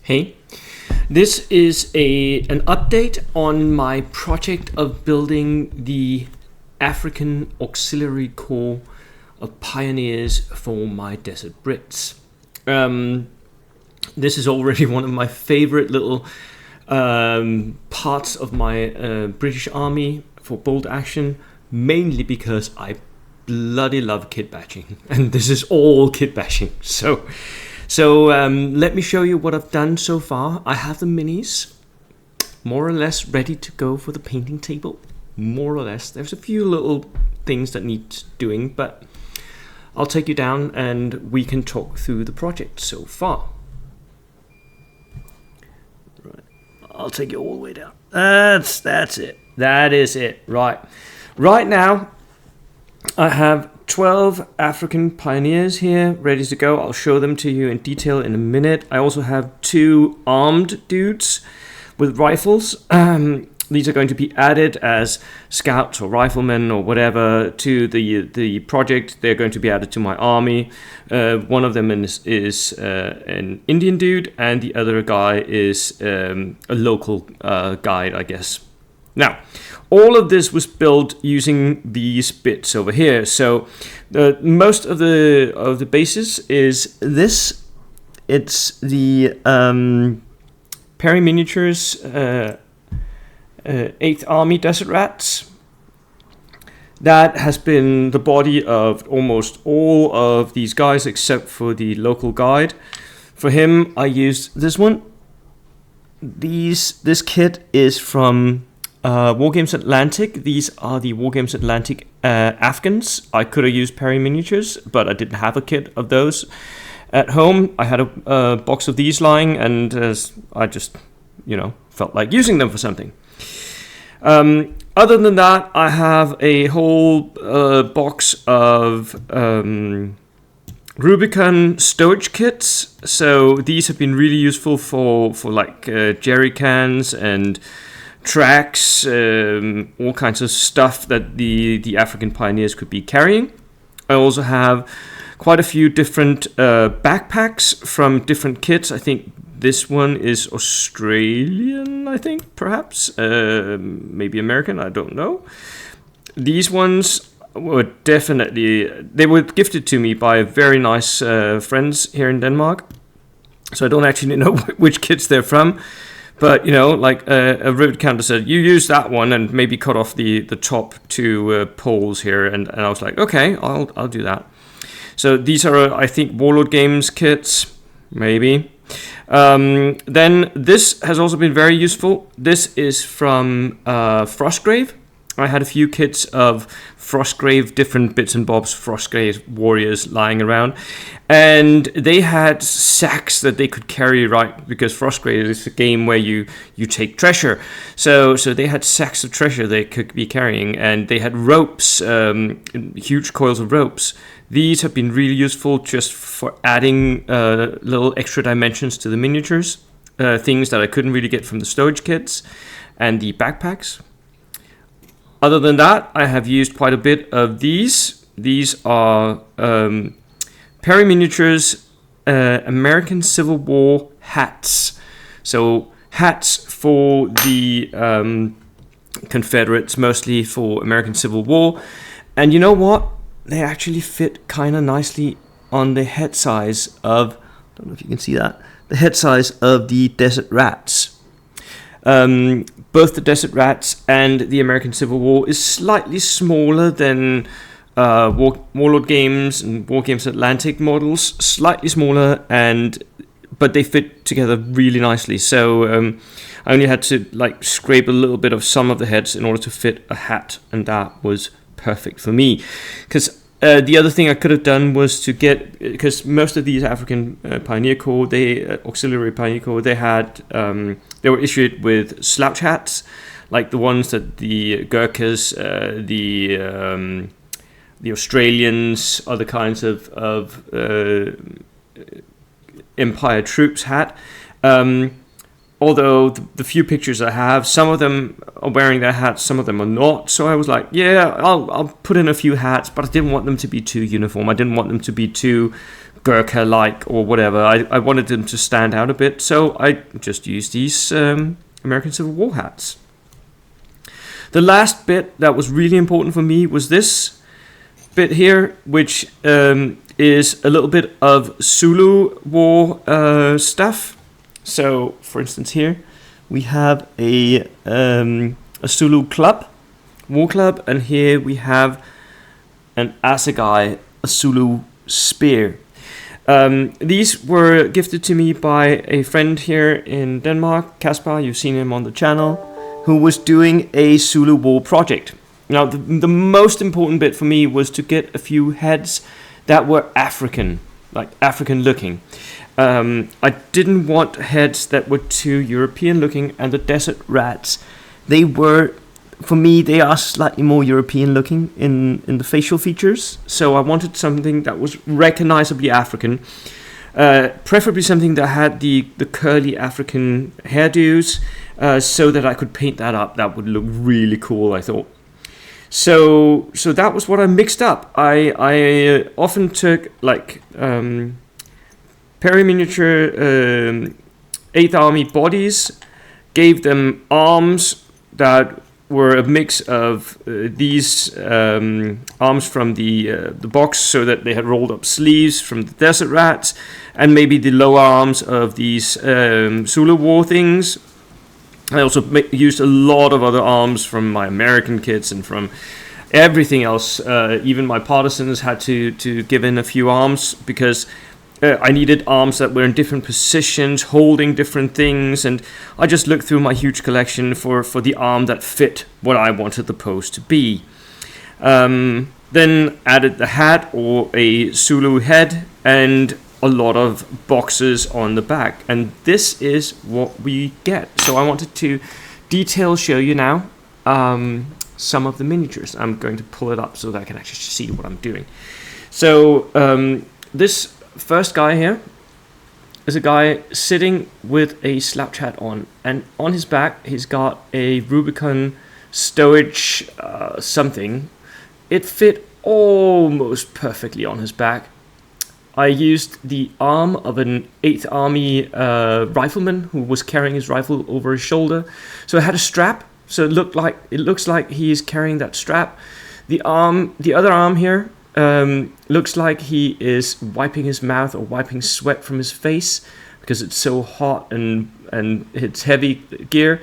Hey, this is an update on my project of building the African Auxiliary Corps of Pioneers for my Desert Brits. This is already one of my favorite little parts of my British Army for bold action, mainly because I bloody love kit bashing, and this is all kit bashing. So let me show you what I've done so far. I have the minis more or less ready to go for the painting table. More or less. There's a few little things that need doing, but I'll take you down and we can talk through the project so far. Right. I'll take you all the way down. That's it. That is it. Right. Right now, I have 12 African pioneers here ready to go. I'll show them to you in detail in a minute. I also have 2 armed dudes with rifles. These are going to be added as scouts or riflemen or whatever to the project. They're going to be added to my army. One of them is an Indian dude, and the other guy is a local guide, I guess. Now, all of this was built using these bits over here. So, most of the basis is this. It's the Perry Miniatures 8th Army Desert Rats. That has been the body of almost all of these guys except for the local guide. For him, I used this one. This kit is from Wargames Atlantic. These are the Wargames Atlantic Afghans. I could have used Perry Miniatures, but I didn't have a kit of those at home. I had a box of these lying, and I just, felt like using them for something. Other than that, I have a whole box of Rubicon stowage kits. So these have been really useful for like jerry cans and tracks, all kinds of stuff that the African pioneers could be carrying. I also have quite a few different backpacks from different kits. I think this one is Australian, perhaps. Maybe American, I don't know. These ones were they were gifted to me by very nice friends here in Denmark. So I don't actually know which kits they're from. But, like a road counter said, you use that one and maybe cut off the top 2 poles here. And I was like, okay, I'll do that. So these are, I think, Warlord Games kits, maybe. Then this has also been very useful. This is from Frostgrave. I had a few kits of Frostgrave, different bits and bobs, Frostgrave warriors lying around. And they had sacks that they could carry, right? Because Frostgrave is a game where you take treasure. So they had sacks of treasure they could be carrying. And they had ropes, huge coils of ropes. These have been really useful just for adding little extra dimensions to the miniatures. Things that I couldn't really get from the stowage kits and the backpacks. Other than that, I have used quite a bit of these. These are Perry Miniatures American Civil War hats. So hats for the Confederates, mostly for American Civil War. And you know what? They actually fit kind of nicely on the head size of, I don't know if you can see that, the head size of the Desert Rats. Both the Desert Rats and the American Civil War is slightly smaller than Warlord Games and Wargames Atlantic models, slightly smaller, but they fit together really nicely. So I only had to scrape a little bit of some of the heads in order to fit a hat, and that was perfect for me. Because the other thing I could have done was to get, because most of these African Pioneer Corps, Auxiliary Pioneer Corps, they were issued with slouch hats, like the ones that the Gurkhas, the Australians, other kinds of Empire troops had. Although the few pictures I have, some of them are wearing their hats, some of them are not. So I was like, yeah, I'll put in a few hats, but I didn't want them to be too uniform. I didn't want them to be too Gurkha-like or whatever. I wanted them to stand out a bit, so I just used these American Civil War hats. The last bit that was really important for me was this bit here, which is a little bit of Zulu War stuff. So, for instance, here we have a Zulu club, war club, and here we have an assegai, a Zulu spear. These were gifted to me by a friend here in Denmark, Kaspar, you've seen him on the channel, who was doing a Zulu War project. Now, the most important bit for me was to get a few heads that were African, like African looking. I didn't want heads that were too European looking, and the desert rats, they were, for me, they are slightly more European looking in the facial features. So I wanted something that was recognizably African, preferably something that had the curly African hairdos, so that I could paint that up. That would look really cool, I thought. So that was what I mixed up. I often took like peri-miniature 8th Army bodies, gave them arms that were a mix of these arms from the box, so that they had rolled up sleeves from the desert rats, and maybe the lower arms of these Zulu War things. I also used a lot of other arms from my American kits and from everything else. Even my partisans had to give in a few arms, because I needed arms that were in different positions, holding different things, and I just looked through my huge collection for the arm that fit what I wanted the pose to be. Then added the hat or a Zulu head and a lot of boxes on the back, and this is what we get. So I wanted to detail show you now some of the miniatures. I'm going to pull it up so that I can actually see what I'm doing. So this first guy here is a guy sitting with a slouch hat on, and on his back he's got a Rubicon stowage something. It fit almost perfectly on his back. I used the arm of an 8th Army rifleman who was carrying his rifle over his shoulder. So it had a strap, so it looks like he is carrying that strap. The other arm here looks like he is wiping his mouth or wiping sweat from his face, because it's so hot and it's heavy gear.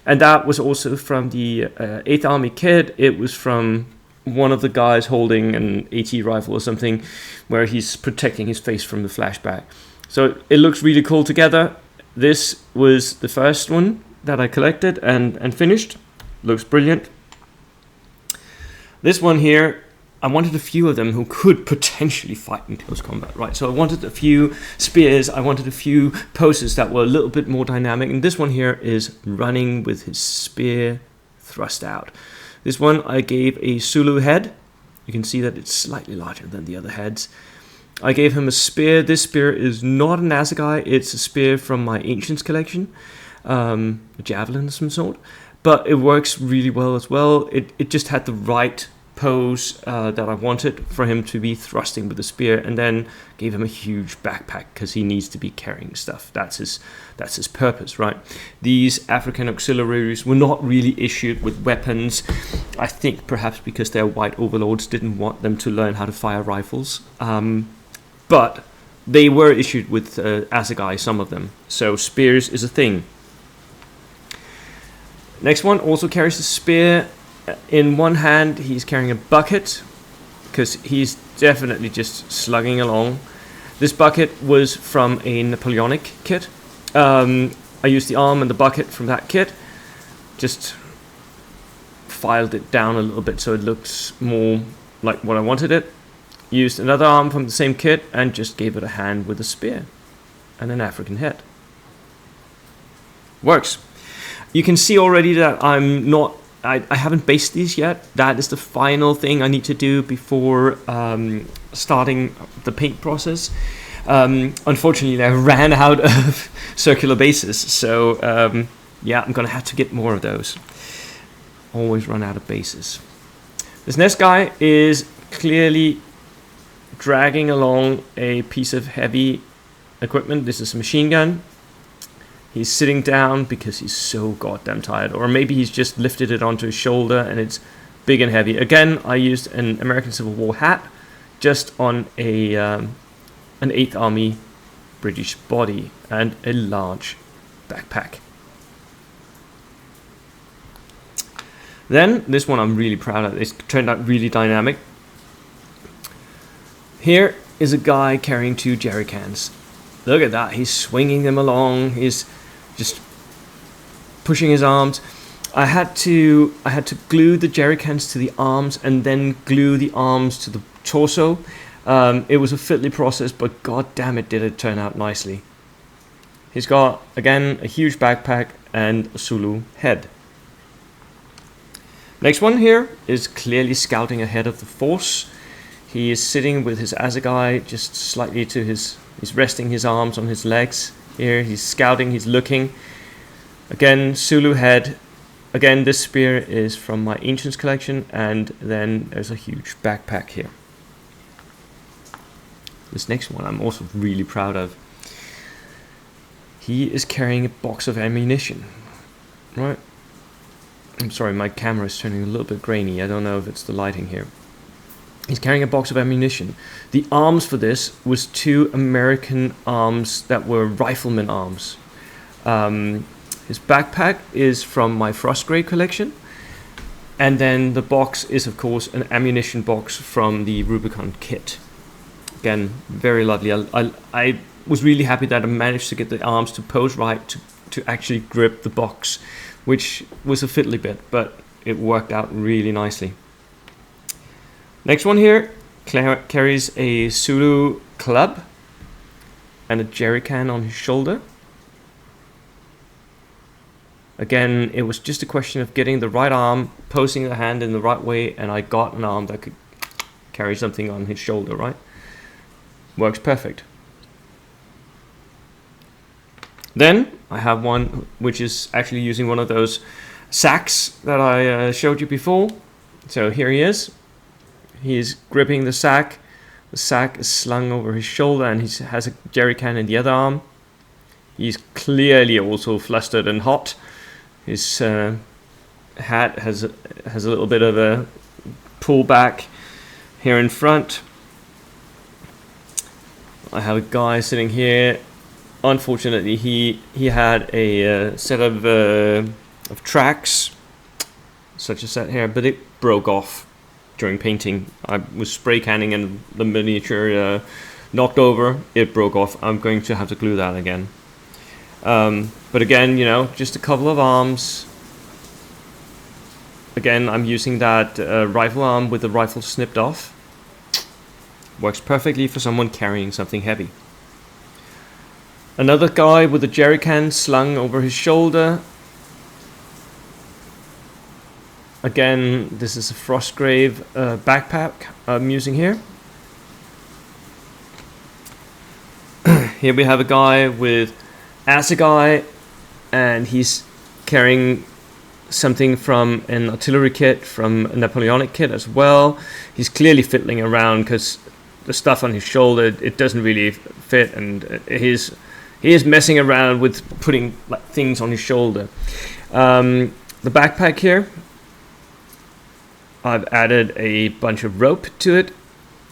And that was also from the 8th Army kit. It was from one of the guys holding an AT rifle or something, where he's protecting his face from the flashback. So it looks really cool together. This was the first one that I collected and finished. Looks brilliant. This one here, I wanted a few of them who could potentially fight in close combat, right? So I wanted a few spears, I wanted a few poses that were a little bit more dynamic, and this one here is running with his spear thrust out. This one I gave a Zulu head. You can see that it's slightly larger than the other heads. I gave him a spear. This spear is not an assegai, it's a spear from my Ancients collection, a javelin of some sort, but it works really well as well. It just had the right pose that I wanted for him to be thrusting with the spear, and then gave him a huge backpack because he needs to be carrying stuff. That's his purpose, right? These African auxiliaries were not really issued with weapons. I think perhaps because their white overlords didn't want them to learn how to fire rifles, but they were issued with assegai, some of them. So spears is a thing. Next one also carries a spear. In one hand he's carrying a bucket, because he's definitely just slugging along. This bucket was from a Napoleonic kit. I used the arm and the bucket from that kit, just filed it down a little bit so it looks more like what I wanted it. Used another arm from the same kit and just gave it a hand with a spear and an African head. Works. You can see already that I haven't based these yet. That is the final thing I need to do before starting the paint process. Unfortunately, I ran out of circular bases, so yeah, I'm gonna have to get more of those. Always run out of bases. This next guy is clearly dragging along a piece of heavy equipment. This is a machine gun. He's sitting down because he's so goddamn tired, or maybe he's just lifted it onto his shoulder and it's big and heavy. Again, I used an American Civil War hat just on an 8th Army British body and a large backpack. Then, this one I'm really proud of. It's turned out really dynamic. Here is a guy carrying 2 jerry cans. Look at that, he's swinging them along. He's just pushing his arms. I had to glue the jerry cans to the arms and then glue the arms to the torso. It was a fiddly process, but god damn it, did it turn out nicely. He's got, again, a huge backpack and a Zulu head. Next one here is clearly scouting ahead of the force. He is sitting with his assegai just slightly to his, he's resting his arms on his legs. Here he's scouting, he's looking. Again, Zulu head. Again, this spear is from my Ancients collection, and then there's a huge backpack here. This next one I'm also really proud of. He is carrying a box of ammunition, right? I'm sorry, my camera is turning a little bit grainy. I don't know if it's the lighting here. He's carrying a box of ammunition. The arms for this was 2 American arms that were rifleman arms. His backpack is from my Frostgrave collection. And then the box is, of course, an ammunition box from the Rubicon kit. Again, very lovely. I was really happy that I managed to get the arms to pose right to actually grip the box, which was a fiddly bit, but it worked out really nicely. Next one here carries a Zulu club and a jerry can on his shoulder. Again, it was just a question of getting the right arm, posing the hand in the right way, and I got an arm that could carry something on his shoulder, right? Works perfect. Then I have one which is actually using one of those sacks that I showed you before. So here he is. He is gripping the sack. The sack is slung over his shoulder and he has a jerry can in the other arm. He's clearly also flustered and hot. His hat has a little bit of a pullback here in front. I have a guy sitting here. Unfortunately, he had a set of tracks, such a set here, but it broke off during painting. I was spray canning and the miniature knocked over. It broke off. I'm going to have to glue that again. But again, you know, just a couple of arms. Again, I'm using that rifle arm with the rifle snipped off. Works perfectly for someone carrying something heavy. Another guy with a jerry can slung over his shoulder. Again, this is a Frostgrave backpack I'm using here. Here we have a guy with assegai, and he's carrying something from an artillery kit, from a Napoleonic kit as well. He's clearly fiddling around because the stuff on his shoulder, it doesn't really fit, and he is messing around with putting like things on his shoulder. The backpack here, I've added a bunch of rope to it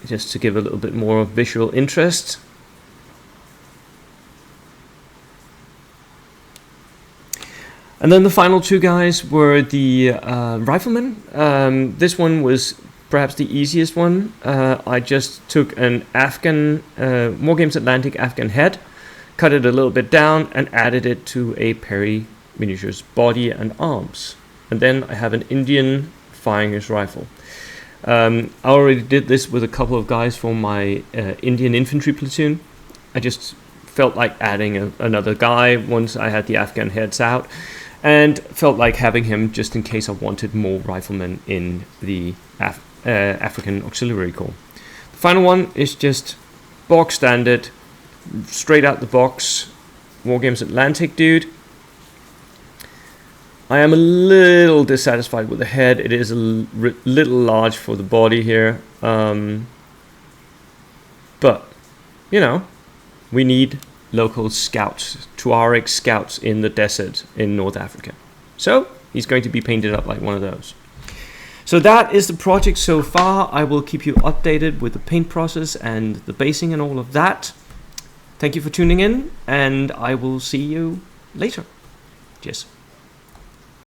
just to give a little bit more visual interest. And then the final 2 guys were the riflemen. This one was perhaps the easiest one. I just took an Afghan, War Games Atlantic Afghan head, cut it a little bit down, and added it to a Perry Miniatures body and arms. And then I have an Indian firing his rifle. I already did this with a couple of guys from my Indian infantry platoon. I just felt like adding another guy once I had the Afghan heads out, and felt like having him just in case I wanted more riflemen in the African Auxiliary Corps. The final one is just bog standard, straight out the box, War Games Atlantic dude. I am a little dissatisfied with the head. It is a little large for the body here. But, you know, we need local scouts, Tuareg scouts in the desert in North Africa. So he's going to be painted up like one of those. So that is the project so far. I will keep you updated with the paint process and the basing and all of that. Thank you for tuning in, and I will see you later. Cheers.